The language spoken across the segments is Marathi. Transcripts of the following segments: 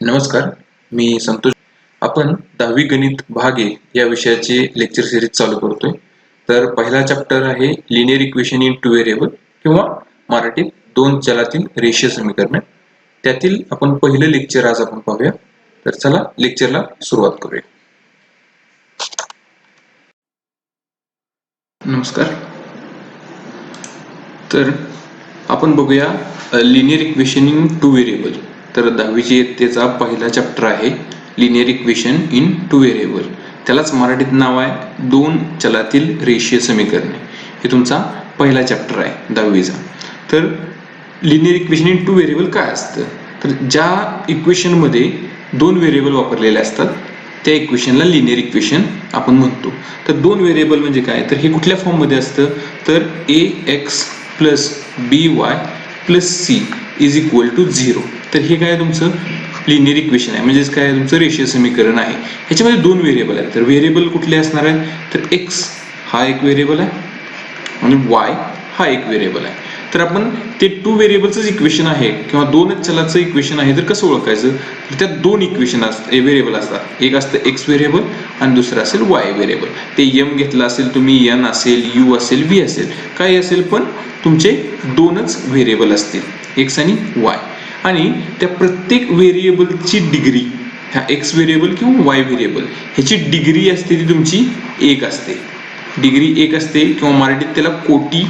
नमस्कार, मी संतोष. आपण 10वी गणित भाग ए या विषयाचे लेक्चर सिरीज चालू करतोय. तर पहिला चॅप्टर आहे linear equation in two variable किंवा मराठीत दोन चलातील रेषीय समीकरणे. त्यातील आपण पहिलं लेक्चर आज आपण पाहूया. तर चला लेक्चरला सुरुवात करूया. नमस्कार. तर आपण बघूया linear equation in two variable. तर 10वीच्या इयत्तेचा पहिला चॅप्टर आहे linear equation in two variable. त्यालाच मराठीत नाव आहे दोन चलातील रेषीय समीकरणे. हे तुमचा पहिला चॅप्टर आहे 10वीचा. तर linear equation in two variable काय असतं, तर ज्या इक्वेशन मध्ये दोन व्हेरिएबल वापरलेले असतात त्या इक्वेशनला लिनियर इक्वेशन आपण म्हणतो. तर दोन व्हेरिएबल म्हणजे काय, तर हे कुठल्या फॉर्म मध्ये असतं, तर ax plus by plus c is equal to 0. तर हे काय तुमचं लिनियर इक्वेशन आहे, म्हणजेच काय तुमचं रेषीय समीकरण आहे. ह्याच्यामध्ये दोन व्हेरिएबल आहेत. तर व्हेरिएबल कुठले असणार आहे, तर x हा एक व्हेरिएबल आहे आणि y हा एक व्हेरिएबल आहे. तर आपण ते टू व्हेरिएबलचं इक्वेशन आहे किंवा दोनच चलाचं इक्वेशन आहे तर कसं ओळखायचं, तर त्यात दोन इक्वेशन असतात, व्हेरिएबल असतात. एक असतं x व्हेरिएबल आणि दुसरं असेल y व्हेरिएबल. ते m घेतला असेल तुम्ही, n असेल, u असेल, v असेल, काही असेल, पण तुमचे दोनच व्हेरिएबल असतील, x आणि y. आणि त्या प्रत्येक व्हेरिएबलची डिग्री, ह्या x व्हेरिएबल किंवा y व्हेरिएबल ह्याची डिग्री असते ती तुमची एक असते. डिग्री एक असते किंवा मराठीत त्याला कोटी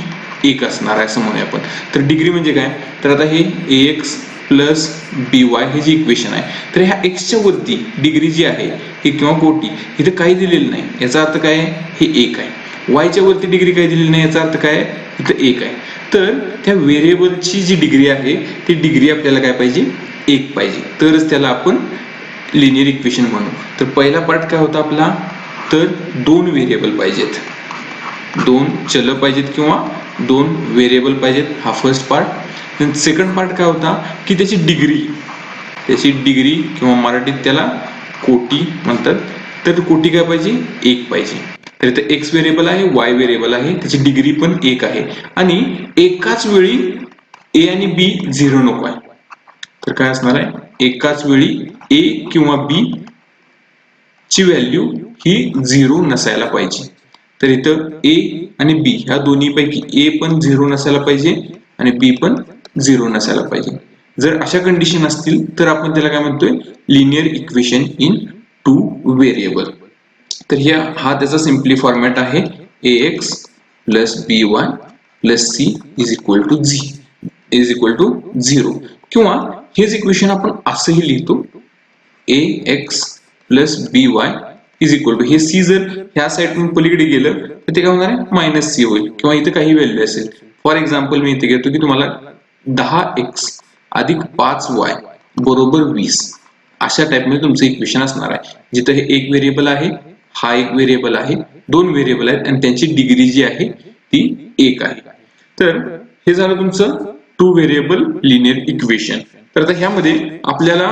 एक असणार आहे असं म्हणूया आपण. तर डिग्री म्हणजे काय, तर आता हे ax प्लस by हे जे इक्वेशन आहे, तर ह्या एक्सच्या वरती डिग्री जी आहे ही किंवा कोटी इथं काही दिलेलं नाही, याचा अर्थ काय आहे, हे एक आहे. वायच्या वरती डिग्री काही दिलेली नाही, याचा अर्थ काय आहे, इथं एक आहे. तर त्या व्हेरिएबलची जी डिग्री आहे ती डिग्री आपल्याला काय पाहिजे, एक पाहिजे, तरच त्याला आपण लिनियर इक्वेशन म्हणू. तर पहिला पार्ट काय होता आपला, तर दोन व्हेरिएबल पाहिजेत, दोन चल पाहिजेत किंवा दोन व्हेरिएबल पाहिजेत, हा फर्स्ट पार्ट. सेकंड पार्ट काय होता की त्याची डिग्री किंवा मराठीत त्याला कोटी म्हणतात. तर कोटी काय पाहिजे, एक पाहिजे. तर इथे x व्हेरिएबल आहे, y व्हेरिएबल आहे, त्याची डिग्री पण एक आहे आणि एकाच वेळी a आणि b 0 नको आहे. तर काय असणार आहे, एकाच वेळी a किंवा b ची व्हॅल्यू ही 0 नसायला पाहिजे. तर इथं a आणि b ह्या दोन्ही पैकी a पण 0 नसायला पाहिजे आणि b पण 0 नसायला पाहिजे. जर अशा कंडिशन असतील तर आपण त्याला काय म्हणतोय, linear equation in two variable. तर हा त्याचा सिम्पली फॉर्मॅट आहे, ax plus by plus c is equal to 0. किंवा हेच इक्वेशन आपण असंही लिहितो, ax plus by is equal to, हे c जर ह्या साईडून पलीकडे गेलं तर ते काय होणार आहे, मायनस c होईल किंवा इथे काही व्हॅल्यू असेल. फॉर एक्झाम्पल मी इथे घेतो की तुम्हाला 10x अधिक 5y बरोबर 20 अशा टाइपमध्ये तुमचं इक्वेशन असणार आहे, जिथं हे एक व्हेरिएबल आहे, हा एक व्हेरिएबल आहे, दोन व्हेरिएबल आहेत आणि त्यांची डिग्री जी आहे ती एक आहे. तर हे झालं तुमचं टू व्हेरिएबल लिनियर इक्वेशन. तर आता ह्यामध्ये आपल्याला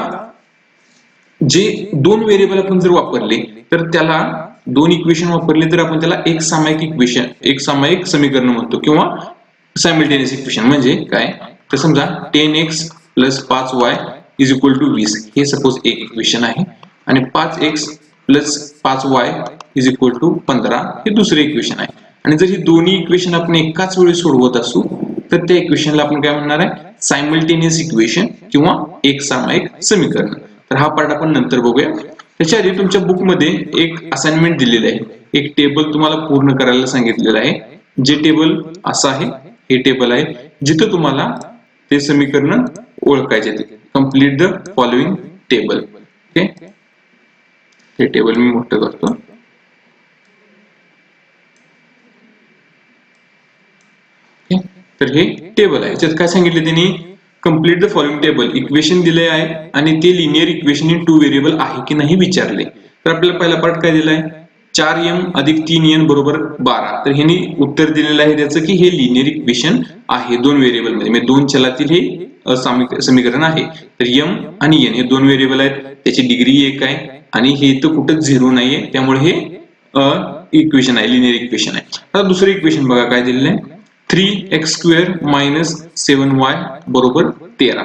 जे दोन व्हेरिएबल आपण जर वापरले तर त्याला दोन इक्वेशन वापरले तर आपण त्याला एक सामायिक इक्वेशन, एक सामायिक समीकरण म्हणतो किंवा सायमल्टेनियस इक्वेशन. म्हणजे काय, तर समजा 10x plus 5y is equal to 20 हे सपोज एक इक्वेशन आहे आणि 5x plus 5y is equal to 15 हे दुसरे इक्वेशन आहे. आणि जर ही दोन्ही इक्वेशन आपण एकाच वेळी सोडवत असू तर त्या इक्वेशनला आपण काय म्हणणार आहे, सायमल्टेनियस इक्वेशन किंवा एक सामायिक समीकरण. तर हा पार्ट आपण नंतर बघूया. त्याच्या आधी तुमच्या बुक मध्ये एक असाइनमेंट दिलेलं आहे, एक टेबल तुम्हाला पूर्ण करायला सांगितलेलं आहे. जे टेबल असं आहे, हे टेबल आहे जिथं तुम्हाला ते समीकरण ओळखायचे. Complete the following table. Okay, हे टेबल मी मोठं करतो. तर हे टेबल आहे, याच्यात काय सांगितले त्यांनी, complete the following table. Equation दिले आहे आणि ते linear equation in two variable आहे की नाही विचारले. तर आपल्याला पहिला पार्ट काय दिलाय, 4m अधिक 3n बरोबर 12. तर ह्यांनी उत्तर दिलेलं आहे त्याचं की हे लिनियर इक्वेशन आहे दोन व्हेरिएबल मध्ये, म्हणजे दोन चलातील हे समीकरण आहे. तर m आणि n हे दोन व्हेरिएबल आहेत, त्याची डिग्री एक आहे आणि हे तर कुठंच 0 नाहीये, त्यामुळे हे इक्वेशन आहे, लिनियर इक्वेशन आहे. आता दुसरं इक्वेशन बघा काय दिलेलं आहे, 3x² - 7y बरोबर 13.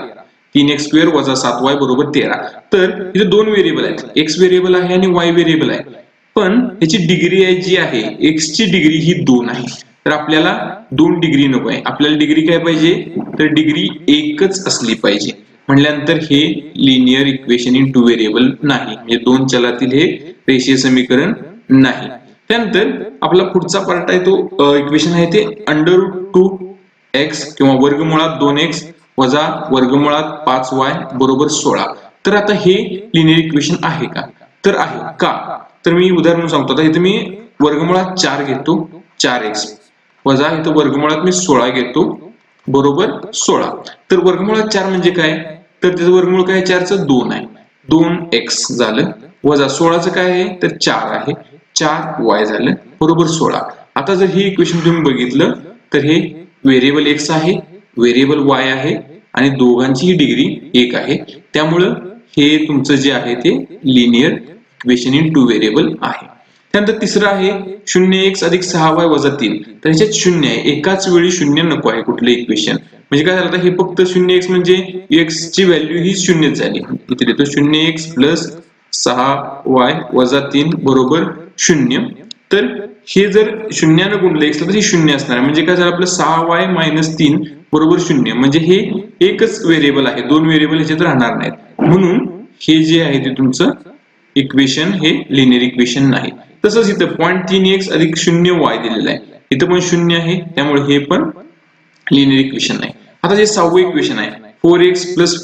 3x² वजा 7y बरोबर 13. तर इथे दोन व्हेरिएबल आहेत, x व्हेरिएबल आहे आणि y व्हेरिएबल आहे. पण याची डिग्री आहे जी आहे x ची डिग्री ही 2 आहे. तर आपल्याला 2 डिग्री नको आहे, आपल्याला डिग्री काय पाहिजे, तर डिग्री एकच असली पाहिजे. म्हटल्यानंतर हे लिनियर इक्वेशन इन 2 व्हेरिएबल नाही, म्हणजे दोन चलातील हे रेषीय समीकरण नाही. त्यानंतर आपला पुढचा पार्ट आहे तो इक्वेशन आहे ते √2x किंवा वर्गमुळात 2x वजा वर्गमुळात 5y बरोबर 16. तर आता हे लिनियर इक्वेशन आहे का, तर आहे. का, तर मी उदाहरण सांगतो. आता इथे मी वर्गमुळात 4 घेतो 4x वजा इथं वर्गमुळात मी 16 घेतो बरोबर 16. तर वर्गमुळात 4 म्हणजे काय, तर त्याचं वर्गमूळ काय 4चं 2 आहे, 2x झालं वजा 16चं काय आहे तर 4 आहे, 4y झालं बरोबर 16. आता जर हे इक्वेशन तुम्ही बघितलं तर हे व्हेरिएबल x आहे, व्हेरिएबल y आहे आणि दोघांची डिग्री 1 आहे. त्यामुळं हे तुमचं जे आहे ते लिनियर इक्वेशन इन 2 व्हेरिएबल आहे. त्यानंतर तिसरं आहे 0x अधिक 6y वजा 3. तर ह्याच्यात 0 आहे, एकाच वेळी 0 नको आहे कुठलं इक्वेशन. म्हणजे काय झालं, हे फक्त 0x म्हणजे x ची व्हॅल्यू ही 0 झाली. इथे देतो 0x प्लस 6y वजा 3 बरोबर 0. तर हे जर 0 ने गुणलं x तर हे 0 असणार आहे. म्हणजे काय झालं, आपलं 6y मायनस 3 बरोबर 0. म्हणजे हे एकच व्हेरिएबल आहे, दोन व्हेरिएबल ह्याच्यात राहणार नाहीत. म्हणून हे जे आहे ते तुमचं इक्वेशन हे लिनियर इक्वेशन नाही. तसंच इथं 0.3x अधिक 0y दिलेलं आहे, इथं पण 0 आहे, त्यामुळे हे पण लिनियर इक्वेशन नाही. आता जे 6वं इक्वेशन आहे 4x plus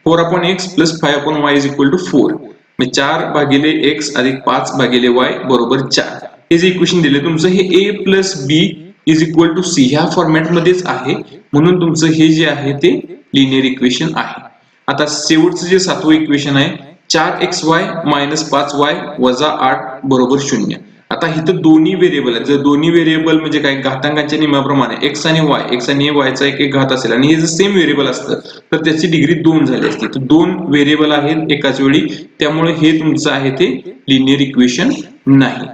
4/x plus 5/y is equal to 4. म्हणजे 4 भागिले x अधिक 5 भागिले y बरोबर 4. हे जे इक्वेशन दिले तुमचं हे a plus b is equal to c ह्या फॉर्मॅट मध्येच आहे. म्हणून तुमचं हे जे आहे ते लिनियर इक्वेशन आहे. आता शेवटचं जे 7वं इक्वेशन आहे 4xy मायनस 5y वजा 8 बरोबर 0. आता इथं दोन्ही व्हेरिएबल आहेत. जर दोन्ही व्हेरिएबल म्हणजे काय, घातांकांच्या नियमाप्रमाणे x आणि y चा एक घात असेल आणि हे जर सेम व्हेरिएबल असतं तर त्याची डिग्री 2 झाली असती. तर दोन व्हेरिएबल आहेत एकाच वेळी, त्यामुळे हे तुमचं आहे ते लिनियर इक्वेशन नाही.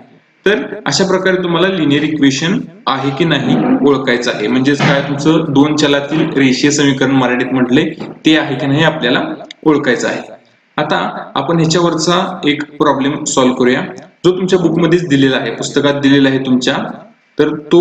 तर अशा प्रकारे तुम्हाला लिनियर इक्वेशन आहे की नाही ओळखायचं आहे. म्हणजेच काय, तुमचं दोन चलातील रेषीय समीकरण मराठीत म्हटले ते आहे की नाही आपल्याला ओळखायचं आहे. आता आपण ह्याच्यावरचा एक प्रॉब्लेम सॉल्व्ह करूया, जो तुमच्या बुकमध्येच दिलेला आहे, पुस्तकात दिलेला आहे तुमच्या. तर तो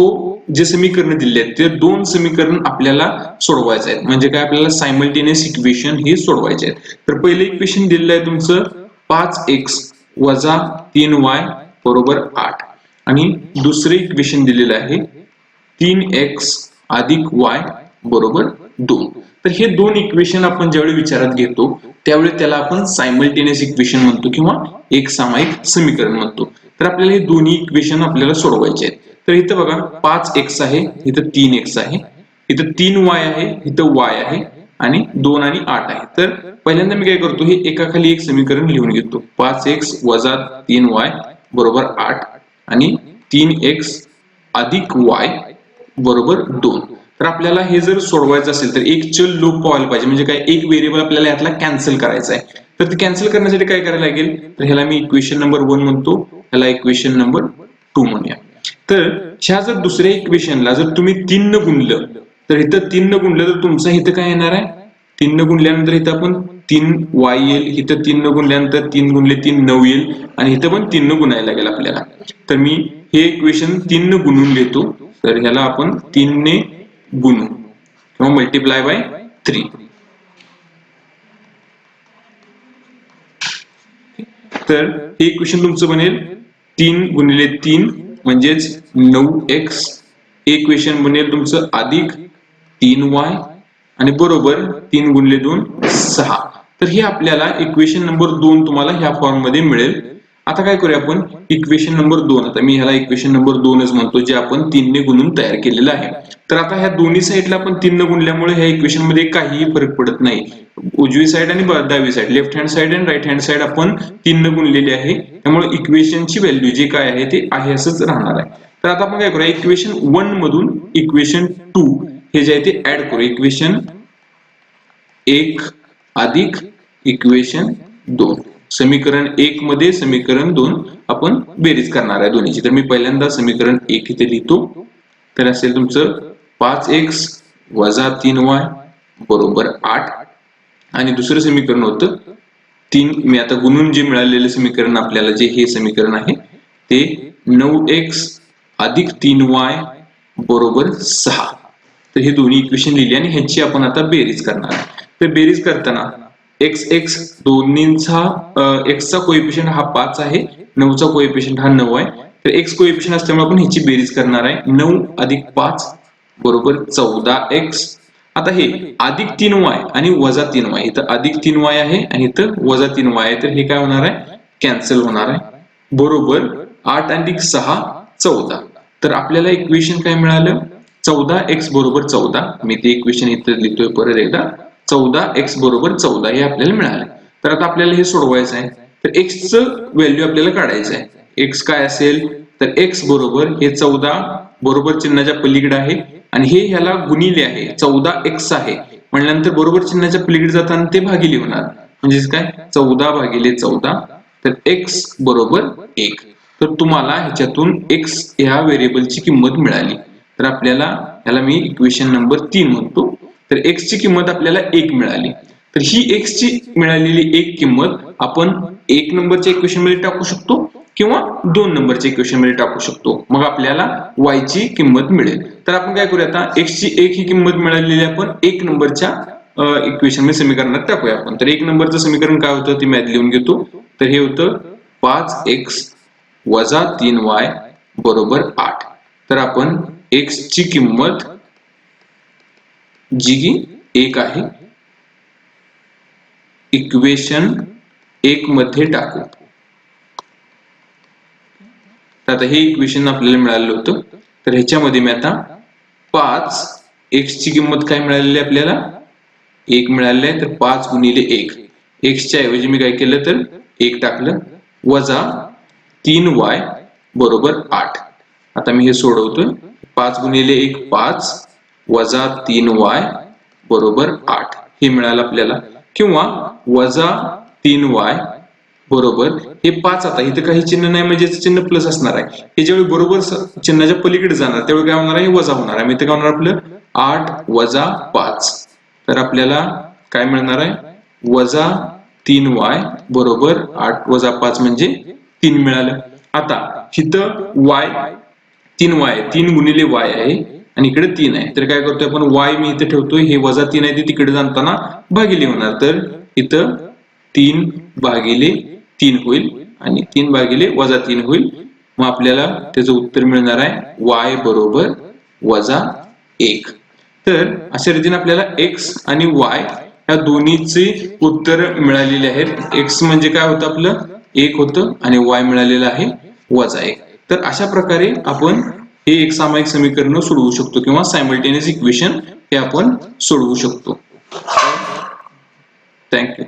जे समीकरण दिले आहेत ते दोन समीकरण आपल्याला सोडवायचे आहेत. म्हणजे काय, आपल्याला सायमल्टेनियस इक्वेशन हे सोडवायचे आहेत. तर पहिले इक्वेशन दिलेलं आहे तुमचं 5x वजा 3y बरोबर 8 आणि दुसरे इक्वेशन दिलेलं आहे 3x अधिक y बरोबर 2. तर हे दोन इक्वेशन आपण ज्यावेळी विचारात घेतो त्यावेळी त्याला आपण सायमल्टेनियस इक्वेशन म्हणतो किंवा एक सामायिक समीकरण म्हणतो. तर आपल्याला हे दोन्ही इक्वेशन आपल्याला सोडवायचे आहेत. तर इथं बघा 5x आहे, इथं 3x आहे, इथं 3y आहे, इथं y आहे आणि 2 आणि 8 आहे. तर पहिल्यांदा मी काय करतो, हे एकाखाली एक समीकरण लिहून घेतो. 5x वजा 3y बरोबर 8 आणि 3x अधिक y बरोबर 2. तर आपल्याला हे जर सोडवायचं असेल तर एक चल लोप पाहायला पाहिजे. म्हणजे काय, एक व्हेरिएबल आपल्याला यातला कॅन्सल करायचा आहे. तर ते कॅन्सल करण्यासाठी काय करायला लागेल, तर ह्याला मी इक्वेशन नंबर 1 म्हणतो, ह्याला इक्वेशन नंबर 2 म्हणूया. तर ह्या जर दुसऱ्या इक्वेशनला जर तुम्ही 3 न गुणलं तर इथं 3 न गुणलं तर तुमचं इथं काय येणार आहे, 3 न गुणल्यानंतर इथं आपण 3y येईल, इथं 3 न गुणल्यानंतर 3 गुणले 3 9 येईल आणि इथं पण 3 न गुणायला लागेल आपल्याला. तर मी हे इक्वेशन 3 न गुणून घेतो. तर ह्याला आपण 3 ने गुणू किंवा मल्टिप्लाय बाय 3. तर हे इक्वेशन तुमचं बनेल 3 गुणिले 3 म्हणजेच 9x. इक्वेशन बनेल तुमचं अधिक 3y आणि बरोबर 3 गुणिले 2 6. तर हे आपल्याला इक्वेशन नंबर 2 तुम्हाला ह्या फॉर्म मध्ये मिळेल. आता काय करूया आपण, इक्वेशन नंबर 2, आता मी ह्याला इक्वेशन नंबर 2च म्हणतो, जे आपण 3 ने गुणून तयार केलेलं आहे. तर आता ह्या दोन्ही साईडला आपण 3 न गुणल्यामुळे ह्या इक्वेशन मध्ये काहीही फरक पडत नाही. उजवी साईड आणि डावी साईड, लेफ्ट हँड साईड आणि राईट हँड साईड आपण 3 न गुणलेली आहे. त्यामुळे इक्वेशनची व्हॅल्यू जे काय आहे ते आहे असंच राहणार आहे. तर आता आपण काय करूया, इक्वेशन 1 मधून इक्वेशन 2 हे जे आहे ते ऍड करू. इक्वेशन 1 अधिक इक्वेशन 2, समीकरण 1 मध्ये समीकरण 2 आपण बेरीज करणार आहे दोन्हीची. तर मी पहिल्यांदा समीकरण 1 इथे लिहितो. तर असेल तुमचं 5x वजा 3y बरोबर 8 आणि दुसरं समीकरण होतं 3, मी आता गुणून जे मिळालेलं समीकरण आपल्याला जे हे समीकरण आहे ते 9x अधिक 3y बरोबर 6. तर हे दोन्ही इक्वेशन लिहिली आणि ह्याची आपण आता बेरीज करणार आहे. तर बेरीज करताना x दोन्हींचा x चा कोएफिशियंट हा 5 आहे, 9 चा कोएफिशियंट हा 9 आहे. तर x कोएफिशियंट असल्यामुळे आपण ह्याची बेरीज करणार आहे. 9 अधिक 5 बरोबर 14x. आता हे अधिक 3y आणि वजा 3y, इथं अधिक 3y आहे आणि इथं वजा 3y आहे, तर हे काय होणार आहे कॅन्सल होणार आहे. बरोबर 8 अधिक 6 14. तर आपल्याला इक्वेशन काय मिळालं 14x बरोबर 14. मी ते इक्वेशन इथं लिहितोय परत एकदा 14x बरोबर 14 हे आपल्याला मिळाले. तर आता आपल्याला हे सोडवायचं आहे. तर x चं व्हॅल्यू आपल्याला काढायचं आहे. x काय असेल तर x बरोबर हे 14 बरोबर चिन्हाच्या पलीकडे आहे आणि हे ह्याला गुणिले आहे 14x आहे म्हणल्यानंतर बरोबर चिन्हाच्या पलीकडे जाताना ते भागिले होणार म्हणजेच काय 14 भागिले 14. तर x बरोबर 1. तर तुम्हाला ह्याच्यातून x ह्या व्हेरिएबलची किंमत मिळाली. तर आपल्याला ह्याला मी इक्वेशन नंबर 3 म्हणतो. तर x ची किंमत आपल्याला 1 मिळाली. तर ही x ची मिळालेली 1 किंमत आपण 1 नंबरच्या इक्वेशन मध्ये टाकू शकतो किंवा 2 नंबरच्या इक्वेशन मध्ये टाकू शकतो. मग आपल्याला y ची किंमत मिळेल. तर आपण काय करूया आता x ची 1 ही किंमत मिळालेली आपण 1 नंबरच्या इक्वेशन मध्ये समीकरणात टाकूया आपण. तर 1 नंबरचं समीकरण काय होतं ते मी आधी लिहून घेतो. तर हे होतं 5x वजा 3y बरोबर 8. तर आपण x ची किंमत जी की 1 आहे इक्वेशन 1 मध्ये टाकू. तर आता हे इक्वेशन आपल्याला मिळालं होतं. तर ह्याच्यामध्ये मी आता 5x ची किंमत काय मिळालेली आपल्याला 1 मिळालेली आहे. तर 5 गुणिले 1 x च्या ऐवजी मी काय केलं तर 1 टाकलं वजा 3y बरोबर 8. आता मी हे सोडवतोय. 5 गुणिले 1 5 वजा 3y बरोबर 8 हे मिळालं आपल्याला किंवा वजा 3y बरोबर हे 5. आता इथं काही चिन्ह नाही म्हणजे चिन्ह प्लस असणार आहे. हे ज्यावेळी बरोबर चिन्हाच्या पलीकडे जाणार त्यावेळी काय होणार आहे वजा होणार आहे. इथं काय होणार आपलं 8 वजा 5. तर आपल्याला काय मिळणार आहे वजा 3y बरोबर 8 वजा 5 म्हणजे 3 मिळालं. आता इथं y 3y 3 गुणिले y आहे आणि इकडे 3 आहे. तर काय करतोय आपण y मी इथे ठेवतोय हे वजा 3 आहे ते तिकडे जाताना भागिले होणार. तर इथं 3 भागिले 3 होईल आणि 3 भागिले वजा 3 होईल. मग आपल्याला त्याचं उत्तर मिळणार आहे y बरोबर वजा 1. तर अशा रीतीने आपल्याला x आणि y या दोन्हीचे उत्तर मिळालेले आहेत. x म्हणजे काय होतं आपलं 1 होतं आणि y मिळालेलं आहे वजा 1. तर अशा प्रकारे आपण हे एक सामायिक समीकरण सोडवू शकतो किंवा सायमल्टेनियस इक्वेशन हे आपण सोडवू शकतो. थँक्यू.